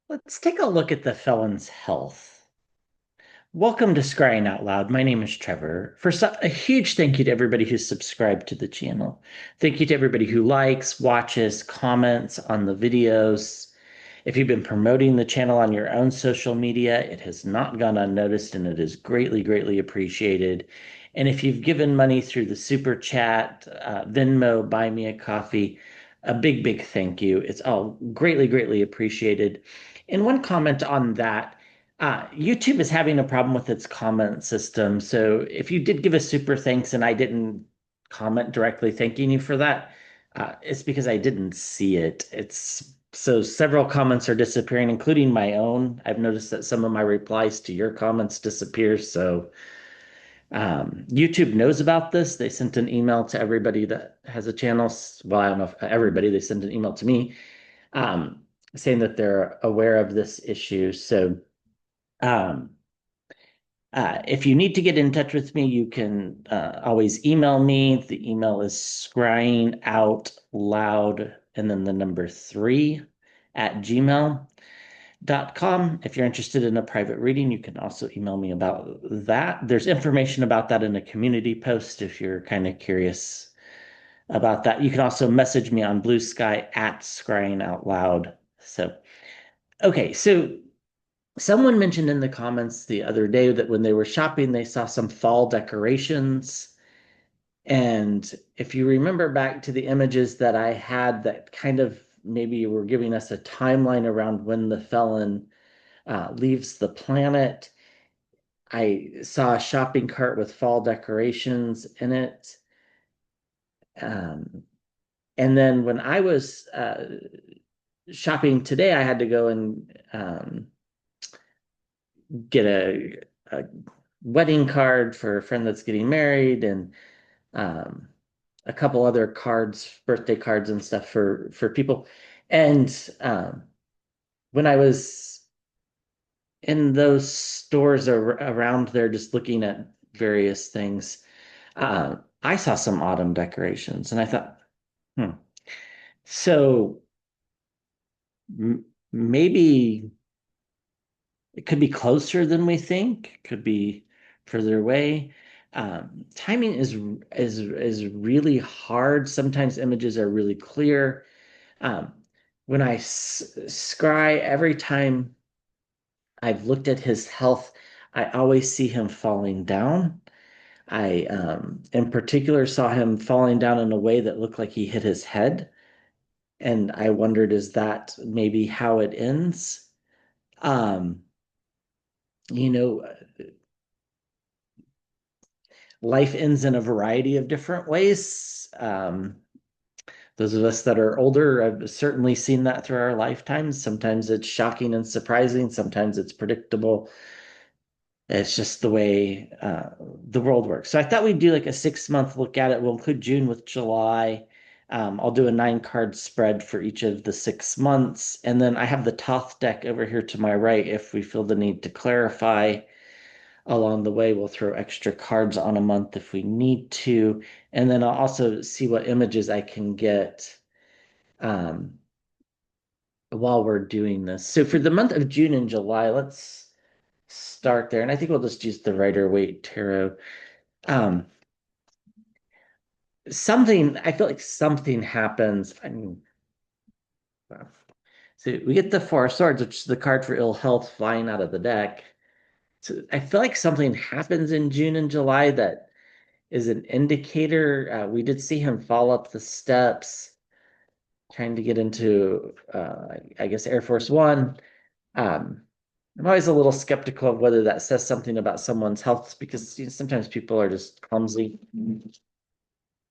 Let's take a look at the felon's health. Welcome to Scrying Out Loud. My name is Trevor. First up, a huge thank you to everybody who's subscribed to the channel. Thank you to everybody who likes, watches, comments on the videos. If you've been promoting the channel on your own social media, it has not gone unnoticed and it is greatly, greatly appreciated. And if you've given money through the Super Chat, Venmo, Buy Me a Coffee, a big, big thank you. It's all greatly, greatly appreciated. And one comment on that, YouTube is having a problem with its comment system. So if you did give a super thanks and I didn't comment directly thanking you for that, it's because I didn't see it. It's so several comments are disappearing, including my own. I've noticed that some of my replies to your comments disappear. So YouTube knows about this. They sent an email to everybody that has a channel. Well, I don't know if everybody, they sent an email to me um, saying that they're aware of this issue. So um, if you need to get in touch with me, you can always email me. The email is scryingoutloud and then the number 3 at gmail.com. If you're interested in a private reading, you can also email me about that. There's information about that in a community post if you're kind of curious about that. You can also message me on Blue Sky at Scrying Out Loud. So, okay, so someone mentioned in the comments the other day that when they were shopping, they saw some fall decorations. And if you remember back to the images that I had that kind of maybe were giving us a timeline around when the felon leaves the planet, I saw a shopping cart with fall decorations in it. Um, and then when I was shopping today, I had to go and get a wedding card for a friend that's getting married and um, a couple other cards, birthday cards and stuff for people. And when I was in those stores around there, just looking at various things, I saw some autumn decorations, and I thought, hmm. So maybe it could be closer than we think. Could be further away. Timing is really hard. Sometimes images are really clear. Um, when I scry, every time I've looked at his health, I always see him falling down. I, in particular, saw him falling down in a way that looked like he hit his head. And I wondered, is that maybe how it ends? Um, you know, life ends in a variety of different ways. Those of us that are older have certainly seen that through our lifetimes. Sometimes it's shocking and surprising, sometimes it's predictable. It's just the way the world works. So I thought we'd do like a 6 month look at it. We'll include June with July. I'll do a 9 card spread for each of the 6 months. And then I have the Toth deck over here to my right if we feel the need to clarify along the way. We'll throw extra cards on a month if we need to. And then I'll also see what images I can get um, while we're doing this. So for the month of June and July, let's start there. And I think we'll just use the Rider-Waite Tarot. Um, I feel like something happens. I mean, so we get the Four of Swords, which is the card for ill health flying out of the deck. So I feel like something happens in June and July that is an indicator. We did see him fall up the steps trying to get into, I guess, Air Force One. Um, I'm always a little skeptical of whether that says something about someone's health because sometimes people are just clumsy.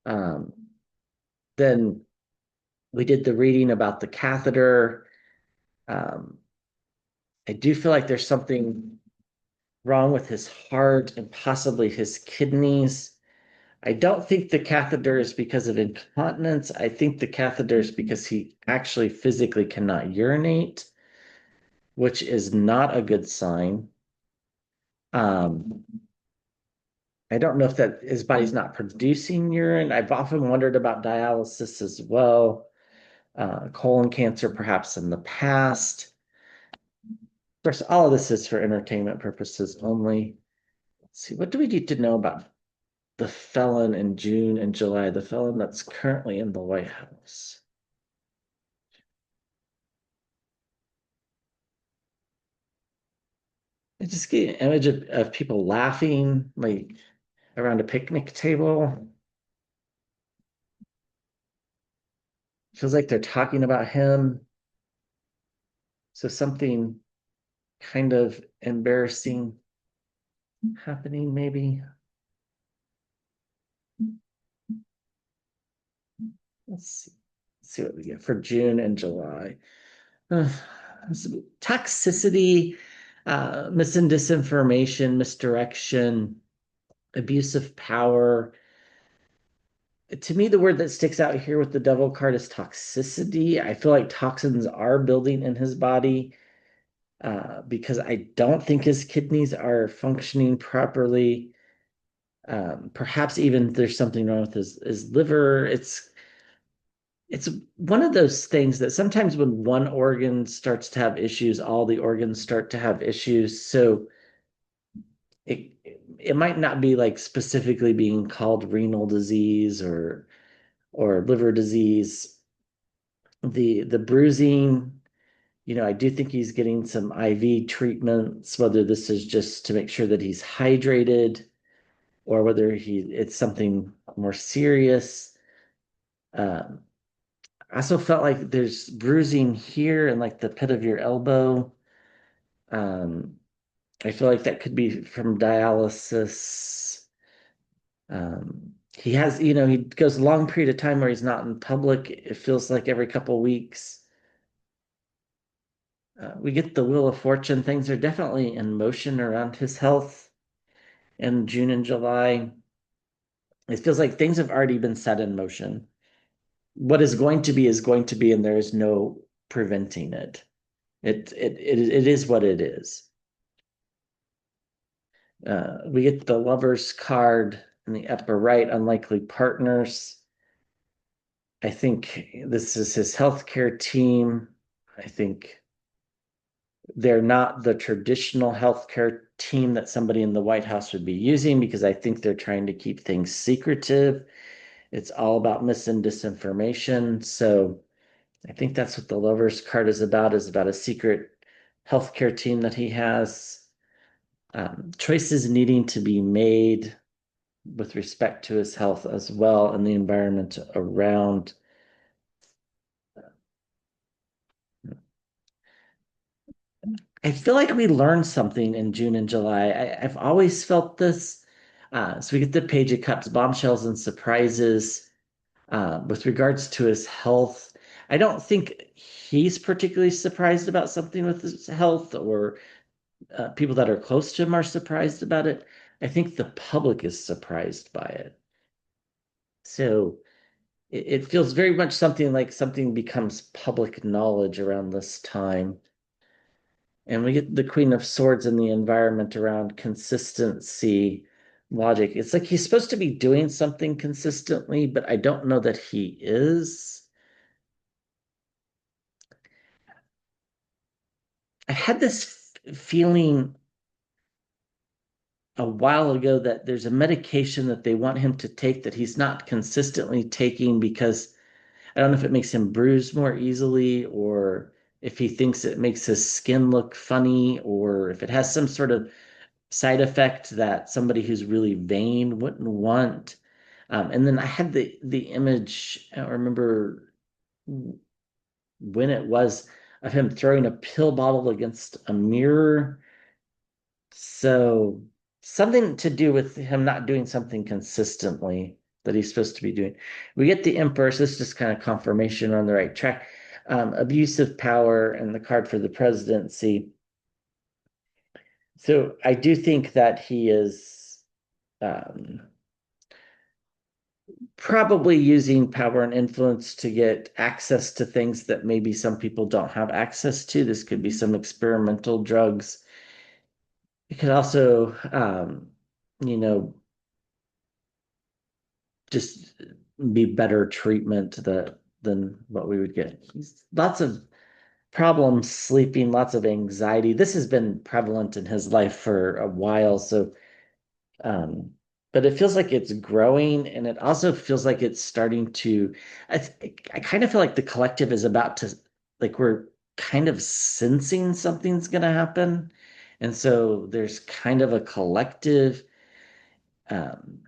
Um, then we did the reading about the catheter. Um, I do feel like there's something wrong with his heart and possibly his kidneys. I don't think the catheter is because of incontinence. I think the catheter is because he actually physically cannot urinate, which is not a good sign. Um, I don't know if that his body's not producing urine. I've often wondered about dialysis as well, colon cancer perhaps in the past. course, all of this is for entertainment purposes only. Let's see, what do we need to know about the felon in June and July, the felon that's currently in the White House? I just get an image of people laughing like around a picnic table. Feels like they're talking about him. So something kind of embarrassing happening, maybe. Let's see. Let's see what we get for June and July. Uh, Toxicity, mis and disinformation, misdirection, abuse of power. To me, the word that sticks out here with the devil card is toxicity. I feel like toxins are building in his body because I don't think his kidneys are functioning properly. Perhaps even there's something wrong with his liver. It's one of those things that sometimes when one organ starts to have issues, all the organs start to have issues. So it it might not be like specifically being called renal disease or liver disease. The bruising, I do think he's getting some IV treatments, whether this is just to make sure that he's hydrated or whether it's something more serious. Um, I also felt like there's bruising here and like the pit of your elbow. Um, I feel like that could be from dialysis. He has, he goes a long period of time where he's not in public. It feels like every couple of weeks. We get the Wheel of Fortune. Things are definitely in motion around his health in June and July. It feels like things have already been set in motion. What is going to be, and there is no preventing it. It is what it is. We get the Lovers card in the upper right, unlikely partners. I think this is his healthcare team. I think they're not the traditional healthcare team that somebody in the White House would be using because I think they're trying to keep things secretive. It's all about mis and disinformation. So I think that's what the Lovers card is about a secret healthcare team that he has. Choices needing to be made with respect to his health as well and the environment around. I feel like we learned something in June and July. I've always felt this. So we get the Page of Cups, bombshells and surprises with regards to his health. I don't think he's particularly surprised about something with his health, or people that are close to him are surprised about it. I think the public is surprised by it. So it feels very much something like something becomes public knowledge around this time. And we get the Queen of Swords and the environment around consistency, logic. It's like he's supposed to be doing something consistently, but I don't know that he is. I had this feeling a while ago that there's a medication that they want him to take that he's not consistently taking because I don't know if it makes him bruise more easily or if he thinks it makes his skin look funny or if it has some sort of side effect that somebody who's really vain wouldn't want. And then I had the image, I don't remember when it was, of him throwing a pill bottle against a mirror. So something to do with him not doing something consistently that he's supposed to be doing. We get the Empress. This is just kind of confirmation on the right track. Abuse of power and the card for the presidency. So I do think that he is um, probably using power and influence to get access to things that maybe some people don't have access to. This could be some experimental drugs. It could also, you know, just be better treatment than what we would get. Lots of problems sleeping, lots of anxiety. This has been prevalent in his life for a while. So, um, but it feels like it's growing, and it also feels like it's starting to. I kind of feel like the collective is about to, like, we're kind of sensing something's going to happen. And so there's kind of a collective um,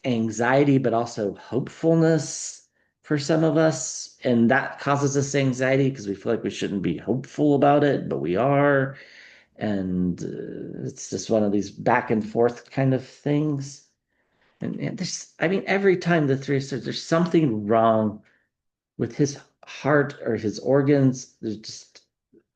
anxiety, but also hopefulness for some of us. And that causes us anxiety because we feel like we shouldn't be hopeful about it, but we are. And it's just one of these back and forth kind of things. And there's, I mean, every time the three says there's something wrong with his heart or his organs, there's just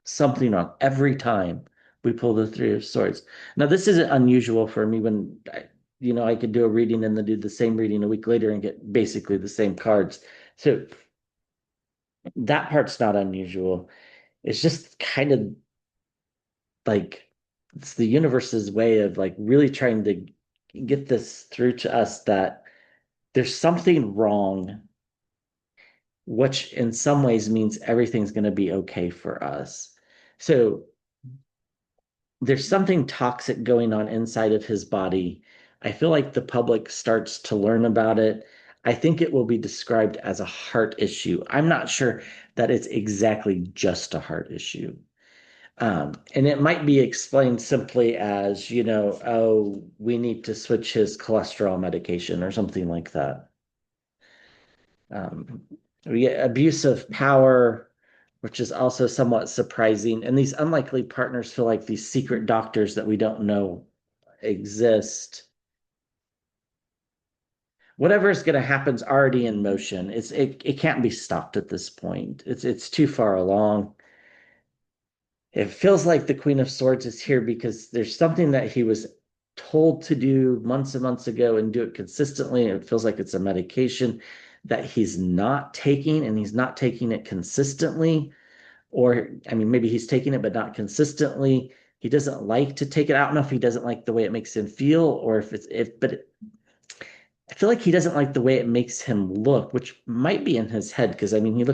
something wrong every time we pull the three of swords. Now, this isn't unusual for me when I could do a reading and then do the same reading a week later and get basically the same cards. So that part's not unusual. It's just kind of like it's the universe's way of like really trying to get this through to us that there's something wrong, which in some ways means everything's going to be okay for us. So there's something toxic going on inside of his body. I feel like the public starts to learn about it. I think it will be described as a heart issue. I'm not sure that it's exactly just a heart issue. And it might be explained simply as, oh, we need to switch his cholesterol medication or something like that. Um, we get abuse of power, which is also somewhat surprising. And these unlikely partners feel like these secret doctors that we don't know exist. Whatever is going to happen is already in motion. It can't be stopped at this point. It's too far along. It feels like the Queen of Swords is here because there's something that he was told to do months and months ago and do it consistently. And it feels like it's a medication that he's not taking, and he's not taking it consistently. Or, I mean, maybe he's taking it, but not consistently. He doesn't like to take it. I don't know if he doesn't like the way it makes him feel, or I feel like he doesn't like the way it makes him look, which might be in his head. Because, I mean,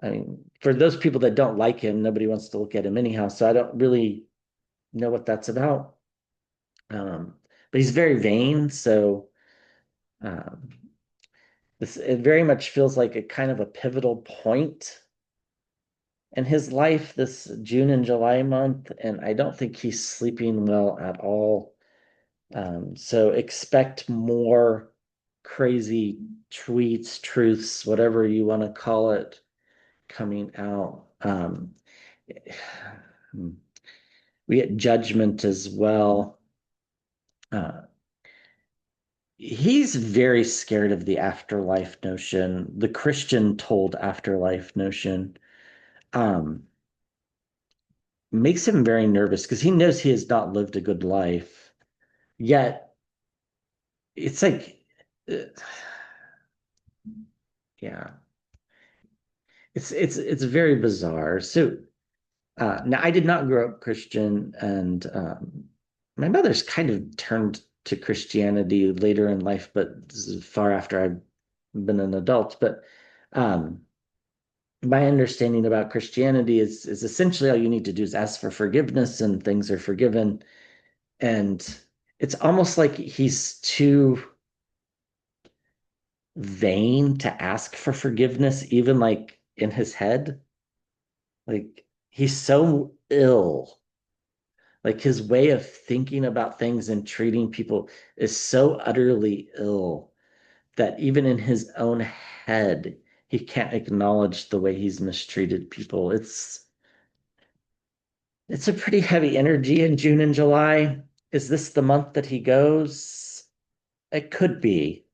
I mean, for those people that don't like him, nobody wants to look at him anyhow. So I don't really know what that's about. But he's very vain. So um, it very much feels like a kind of a pivotal point in his life this June and July month. And I don't think he's sleeping well at all. So expect more crazy tweets, truths, whatever you want to call it, coming out. We get judgment as well. Uh, he's very scared of the afterlife notion, the Christian told afterlife notion. Um, Makes him very nervous because he knows he has not lived a good life. Yet it's like, uh, yeah, it's very bizarre. So now I did not grow up Christian, and my mother's kind of turned to Christianity later in life, but this is far after I've been an adult. But um, my understanding about Christianity is essentially all you need to do is ask for forgiveness, and things are forgiven. And it's almost like he's too vain to ask for forgiveness, even like in his head. Like he's so ill. Like his way of thinking about things and treating people is so utterly ill that even in his own head, he can't acknowledge the way he's mistreated people. It's a pretty heavy energy in June and July. Is this the month that he goes? It could be.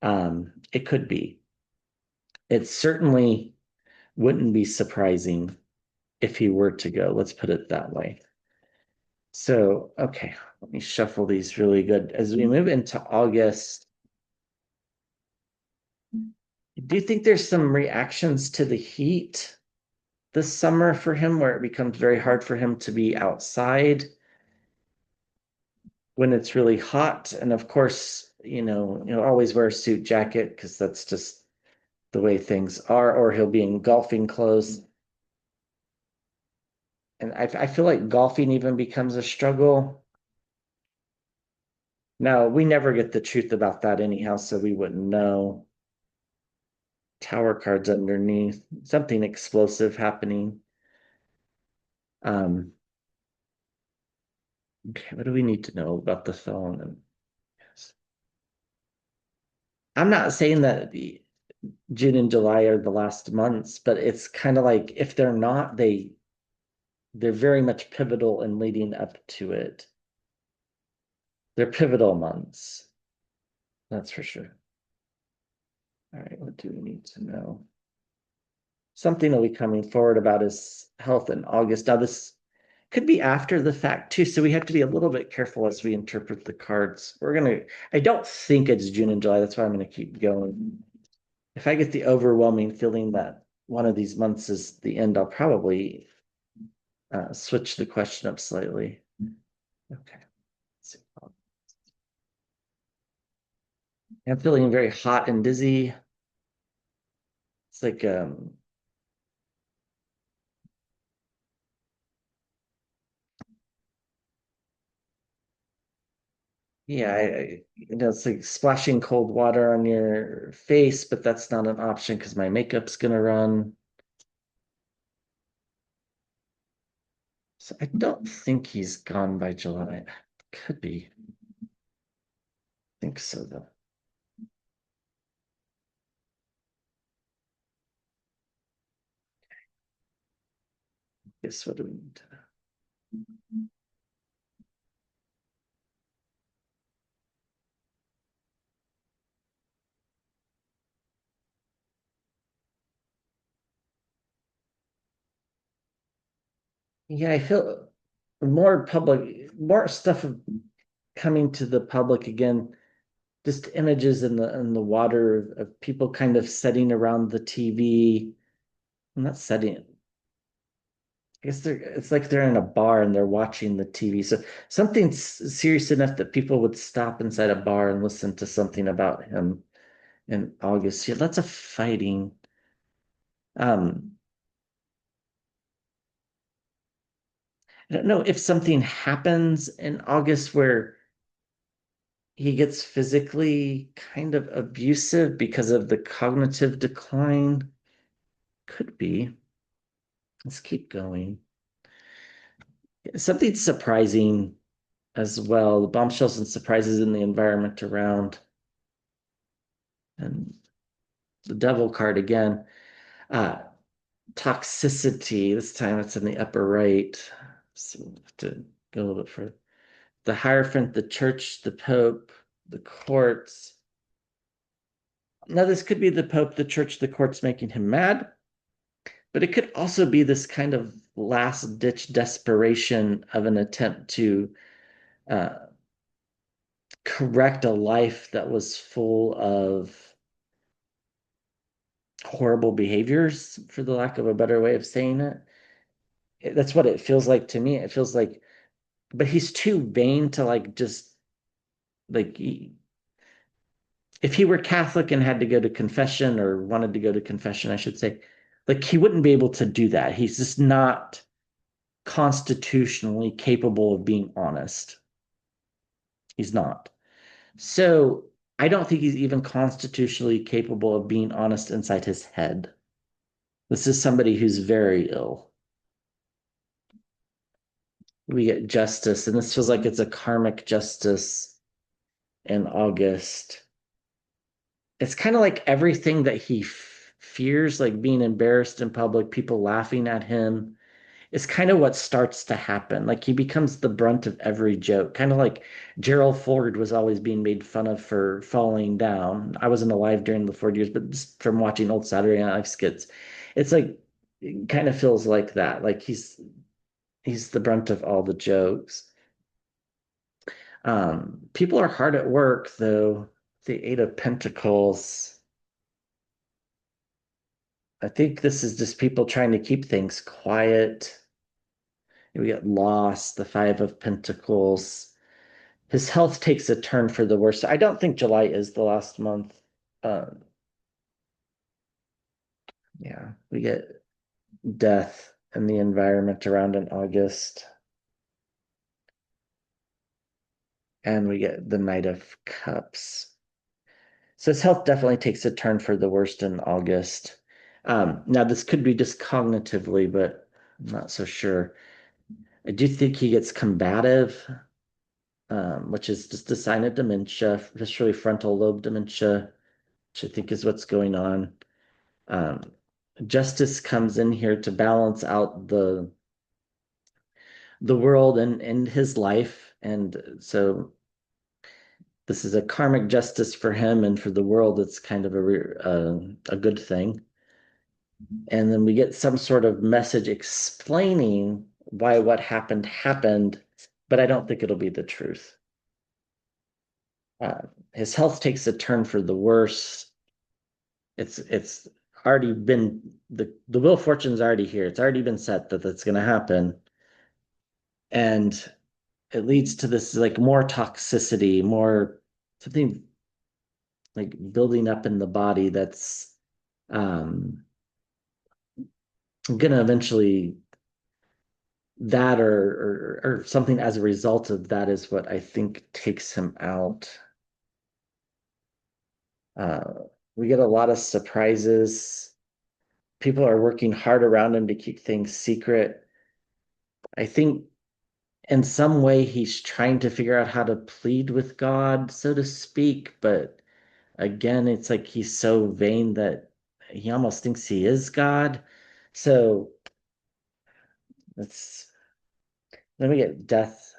It could be. It certainly wouldn't be surprising if he were to go. Let's put it that way. So, okay, let me shuffle these really good. As we move into August, do you think there's some reactions to the heat this summer for him where it becomes very hard for him to be outside when it's really hot? And of course, always wear a suit jacket because that's just the way things are, or he'll be in golfing clothes. And I feel like golfing even becomes a struggle. Now, we never get the truth about that anyhow, so we wouldn't know. Tower cards underneath, something explosive happening. Um, okay, what do we need to know about the phone? And yes. I'm not saying that June and July are the last months, but it's kind of like if they're not, they're very much pivotal in leading up to it. They're pivotal months, that's for sure. All right, what do we need to know? Something will be coming forward about his health in August. Now, this could be after the fact too, so we have to be a little bit careful as we interpret the cards. I don't think it's June and July. That's why I'm gonna keep going. If I get the overwhelming feeling that one of these months is the end, I'll probably switch the question up slightly. Okay. I'm feeling very hot and dizzy. It's like yeah, it's like splashing cold water on your face, but that's not an option because my makeup's gonna run. So I don't think he's gone by July. Could be. I think so though. Guess what do we need to know? Yeah, I feel more stuff coming to the public again. Just images in the water of people kind of sitting around the TV. I'm not sitting. I guess it's like they're in a bar and they're watching the TV. So something serious enough that people would stop inside a bar and listen to something about him in August. Yeah, lots of fighting. Um, I don't know if something happens in August where he gets physically kind of abusive because of the cognitive decline. Could be. Let's keep going. Something surprising as well. The bombshells and surprises in the environment around. And the devil card again. Uh, Toxicity. This time it's in the upper right. So we'll have to go a little bit further. The Hierophant, the church, the Pope, the courts. Now, this could be the Pope, the church, the courts making him mad, but it could also be this kind of last ditch desperation of an attempt to uh, correct a life that was full of horrible behaviors, for the lack of a better way of saying it. That's what it feels like to me. It feels like, but he's too vain to like just like if he were Catholic and had to go to confession or wanted to go to confession, I should say, like he wouldn't be able to do that. He's just not constitutionally capable of being honest. He's not. So I don't think he's even constitutionally capable of being honest inside his head. This is somebody who's very ill. We get justice, and this feels like it's a karmic justice in August. It's kind of like everything that he fears, like being embarrassed in public, people laughing at him, is kind of what starts to happen. Like he becomes the brunt of every joke, kind of like Gerald Ford was always being made fun of for falling down. I wasn't alive during the Ford years, but just from watching old Saturday Night Live skits, it's like it kind of feels like that. Like he's the brunt of all the jokes. People are hard at work though. The Eight of Pentacles. I think this is just people trying to keep things quiet. We get lost, the Five of Pentacles. His health takes a turn for the worse. I don't think July is the last month. Uh, Yeah, we get death and the environment around in August. And we get the Knight of Cups. So his health definitely takes a turn for the worst in August. Now, this could be just cognitively, but I'm not so sure. I do think he gets combative, which is just a sign of dementia, especially frontal lobe dementia, which I think is what's going on. Um, Justice comes in here to balance out the world and his life, and so this is a karmic justice for him, and for the world, it's kind of a good thing. And then we get some sort of message explaining why what happened, but I don't think it'll be the truth. Uh, his health takes a turn for the worse. It's already been the wheel of fortune's already here. It's already been set that that's going to happen, and it leads to this like more toxicity, more something like building up in the body that's gonna eventually that or something as a result of that is what I think takes him out. Uh, we get a lot of surprises. People are working hard around him to keep things secret. I think in some way he's trying to figure out how to plead with God, so to speak, but again, it's like he's so vain that he almost thinks he is God. So it's then we get death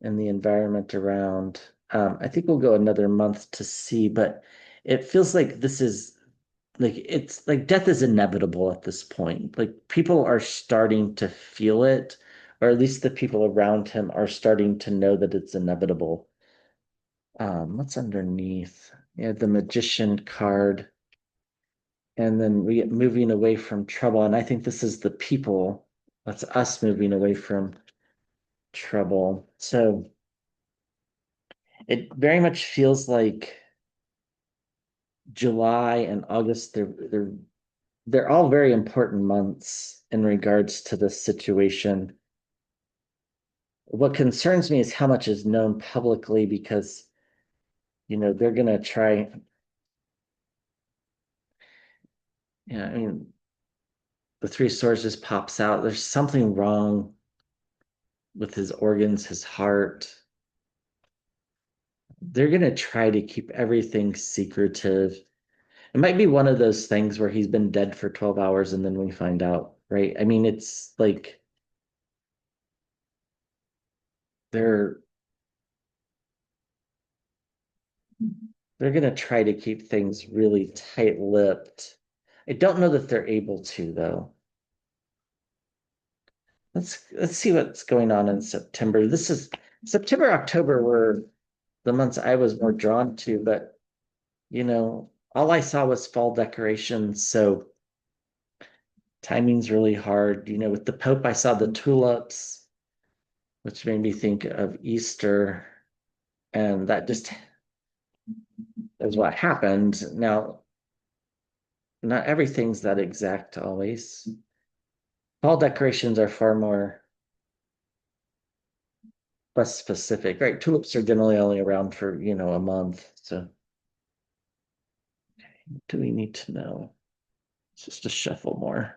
and the environment around. I think we'll go another month to see, but it feels like this is like it's like death is inevitable at this point. Like people are starting to feel it, or at least the people around him are starting to know that it's inevitable. What's underneath? Yeah, the magician card. And then we get moving away from trouble. And I think this is the people. That's us moving away from trouble. So it very much feels like July and August, they're all very important months in regards to this situation. What concerns me is how much is known publicly because, they're gonna try. Yeah, I mean, the three swords just pops out. There's something wrong with his organs, his heart. They're gonna try to keep everything secretive. It might be one of those things where he's been dead for 12 hours and then we find out, right? I mean, it's like they're they're going to try to keep things really tight-lipped. I don't know that they're able to, though. Let's see what's going on in September. This is September, October were the months I was more drawn to, but all I saw was fall decorations, so timing's really hard. With the Pope, I saw the tulips, which made me think of Easter, and that just is what happened. Now, not everything's that exact always. Fall decorations are far more less specific, right? Tulips are generally only around for, a month. So what do we need to know? Just to shuffle more.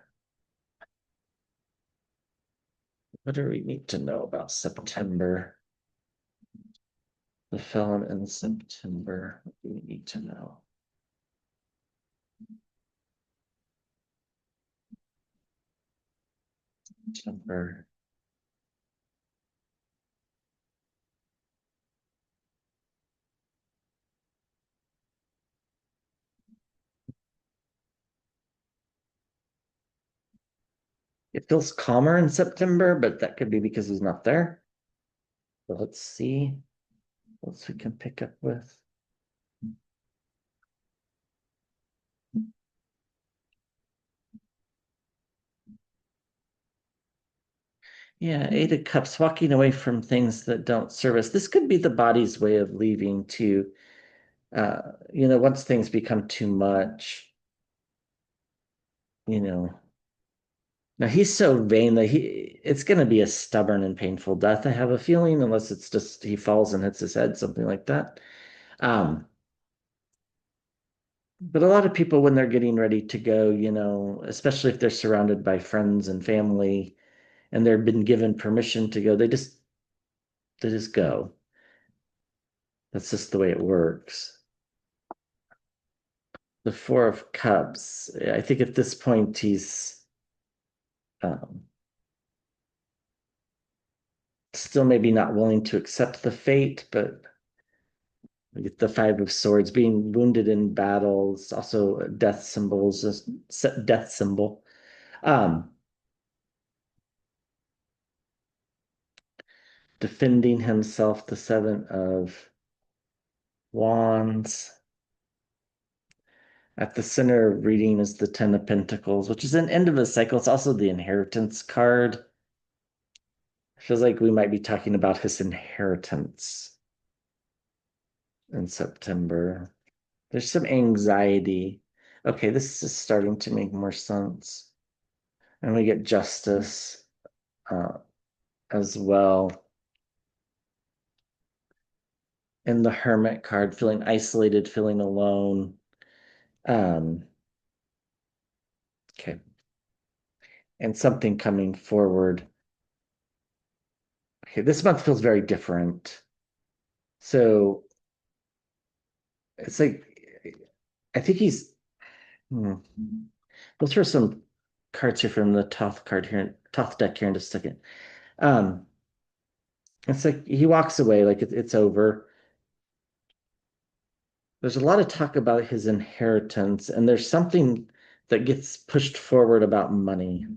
What do we need to know about September? The felon in September. What do we need to know? September. It feels calmer in September, but that could be because he's not there. But let's see what else we can pick up with. Yeah, Eight of Cups, walking away from things that don't serve us. This could be the body's way of leaving too. Once things become too much. you know. Now he's so vain that it's going to be a stubborn and painful death, I have a feeling, unless it's just he falls and hits his head, something like that. Um, but a lot of people, when they're getting ready to go, especially if they're surrounded by friends and family and they've been given permission to go, they just go. That's just the way it works. The Four of Cups. I think at this point he's um, still maybe not willing to accept the fate, but we get the Five of Swords, being wounded in battles, also death symbols, death symbol. Um, Defending himself, the Seven of Wands. At the center of reading is the Ten of Pentacles, which is an end of a cycle. It's also the inheritance card. It feels like we might be talking about his inheritance in September. There's some anxiety. Okay, this is starting to make more sense. And we get justice uh, as well. And the Hermit card, feeling isolated, feeling alone. Um, okay. And something coming forward. Okay, this month feels very different. So it's like, I think he's, hmm. Let's throw some cards here from the Toth card here, Toth deck here in just a second. Um, it's like he walks away like it's over. There's a lot of talk about his inheritance, and there's something that gets pushed forward about money.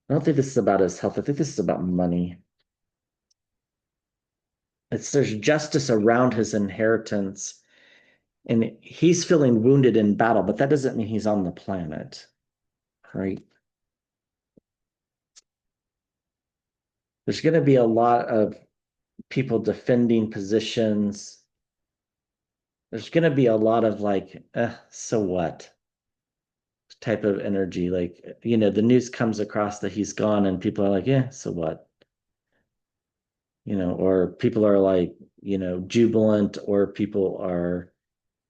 I don't think this is about his health. I think this is about money. There's justice around his inheritance, and he's feeling wounded in battle, but that doesn't mean he's on the planet, right? There's going to be a lot of people defending positions. There's going to be a lot of like, so what type of energy. Like, the news comes across that he's gone, and people are like, yeah, so what? Or people are like, jubilant, or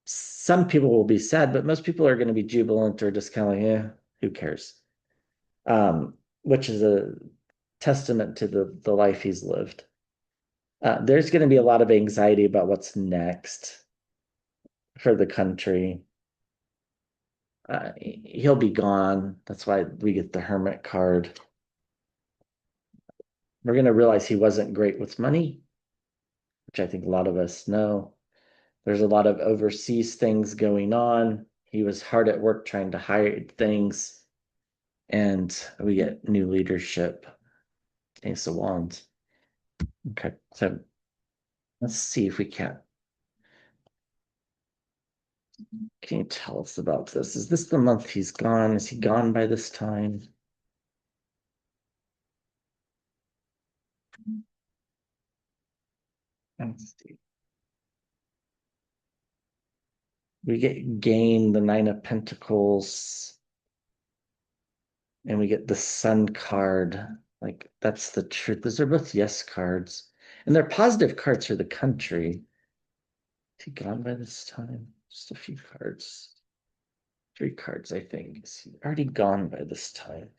some people will be sad, but most people are going to be jubilant or just kind of like, yeah, who cares? Which is a testament to the life he's lived. There's going to be a lot of anxiety about what's next for the country. He'll be gone. That's why we get the Hermit card. We're going to realize he wasn't great with money, which I think a lot of us know. There's a lot of overseas things going on. He was hard at work trying to hide things, and we get new leadership. Ace of Wands. Okay, so let's see if we can you tell us about this? Is this the month he's gone? Is he gone by this time? Let's see. We get gain, the Nine of Pentacles, and we get the Sun card. Like, that's the truth. Those are both yes cards. And they're positive cards for the country. Is he gone by this time? Just a few cards. 3 cards, I think. Is he already gone by this time?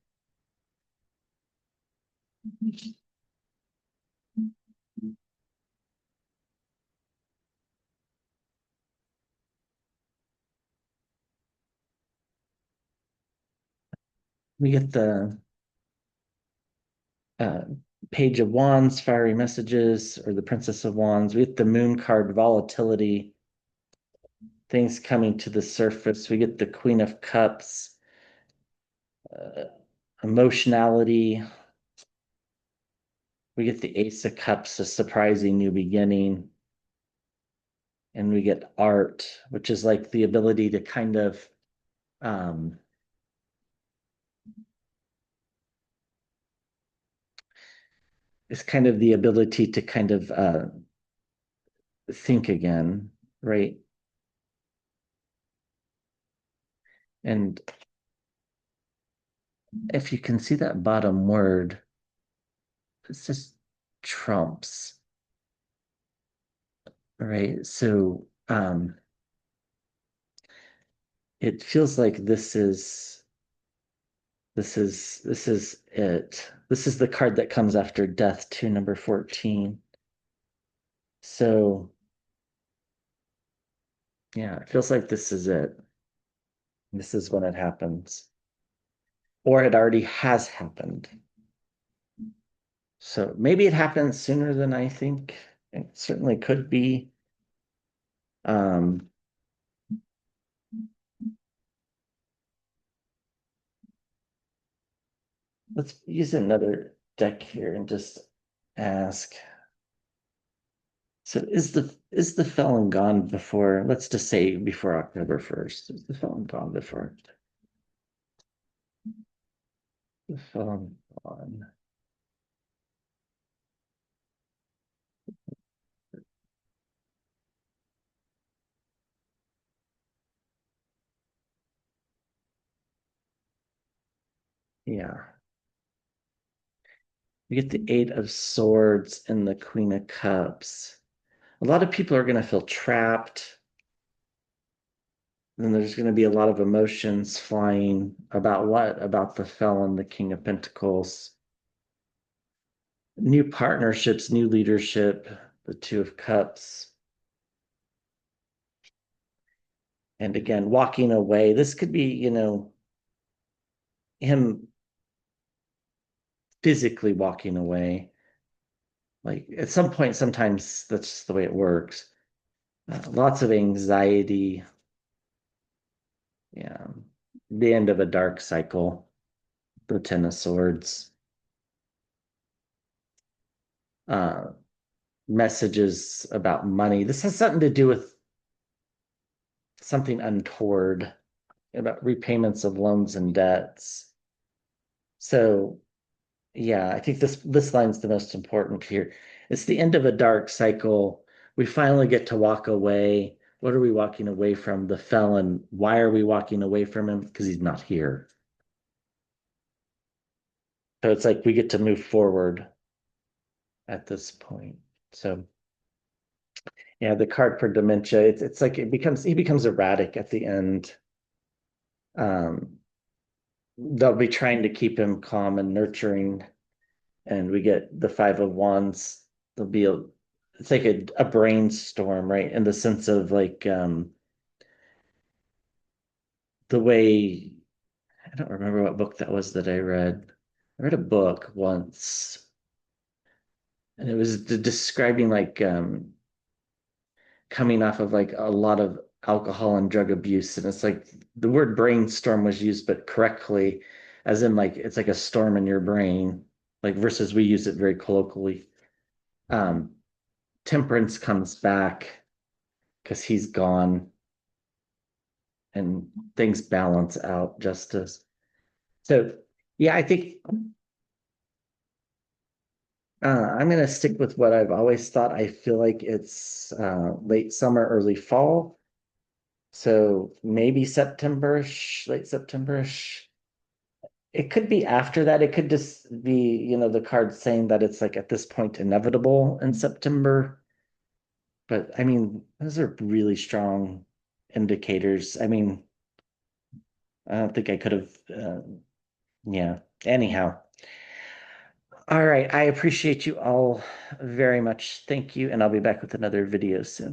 We get the uh, Page of Wands, fiery messages, or the Princess of Wands. We get the Moon card, volatility, things coming to the surface. We get the Queen of Cups, uh, emotionality. We get the Ace of Cups, a surprising new beginning. And we get art, which is like the ability to kind of um, is kind of the ability to kind of think again, right? And if you can see that bottom word, it's just trumps, right? So it feels like this is it. This is the card that comes after death to number 14. So yeah, it feels like this is it. This is when it happens. Or it already has happened. So maybe it happens sooner than I think. It certainly could be. Um, let's use another deck here and just ask. So is the felon gone before, let's just say before October 1st? Is the felon gone before the felon gone? Yeah. We get the Eight of Swords and the Queen of Cups. A lot of people are going to feel trapped. Then there's going to be a lot of emotions flying about what? About the felon, the King of Pentacles. New partnerships, new leadership, the Two of Cups. And again, walking away. This could be, him physically walking away. Like at some point, sometimes that's just the way it works. Lots of anxiety. Yeah. The end of a dark cycle. The Ten of Swords. Uh, Messages about money. This has something to do with something untoward, about repayments of loans and debts. So yeah, I think this line's the most important here. It's the end of a dark cycle. We finally get to walk away. What are we walking away from? The felon. Why are we walking away from him? Because he's not here. So it's like we get to move forward at this point. So yeah, the card for dementia, it's like he becomes erratic at the end. Um, they'll be trying to keep him calm and nurturing, and we get the Five of Wands. There'll be it's like a brainstorm, right? In the sense of like the way, I don't remember what book that was that I read. I read a book once, and it was describing like coming off of like a lot of alcohol and drug abuse, and it's like the word brainstorm was used, but correctly, as in like it's like a storm in your brain, like versus we use it very colloquially. Um, Temperance comes back because he's gone, and things balance out justice. So yeah, I think I'm gonna stick with what I've always thought. I feel like it's late summer, early fall. So maybe September-ish, late September-ish. It could be after that. It could just be, the card saying that it's like at this point inevitable in September. But I mean, those are really strong indicators. I mean, I don't think I could have, yeah. Anyhow, all right. I appreciate you all very much. Thank you. And I'll be back with another video soon.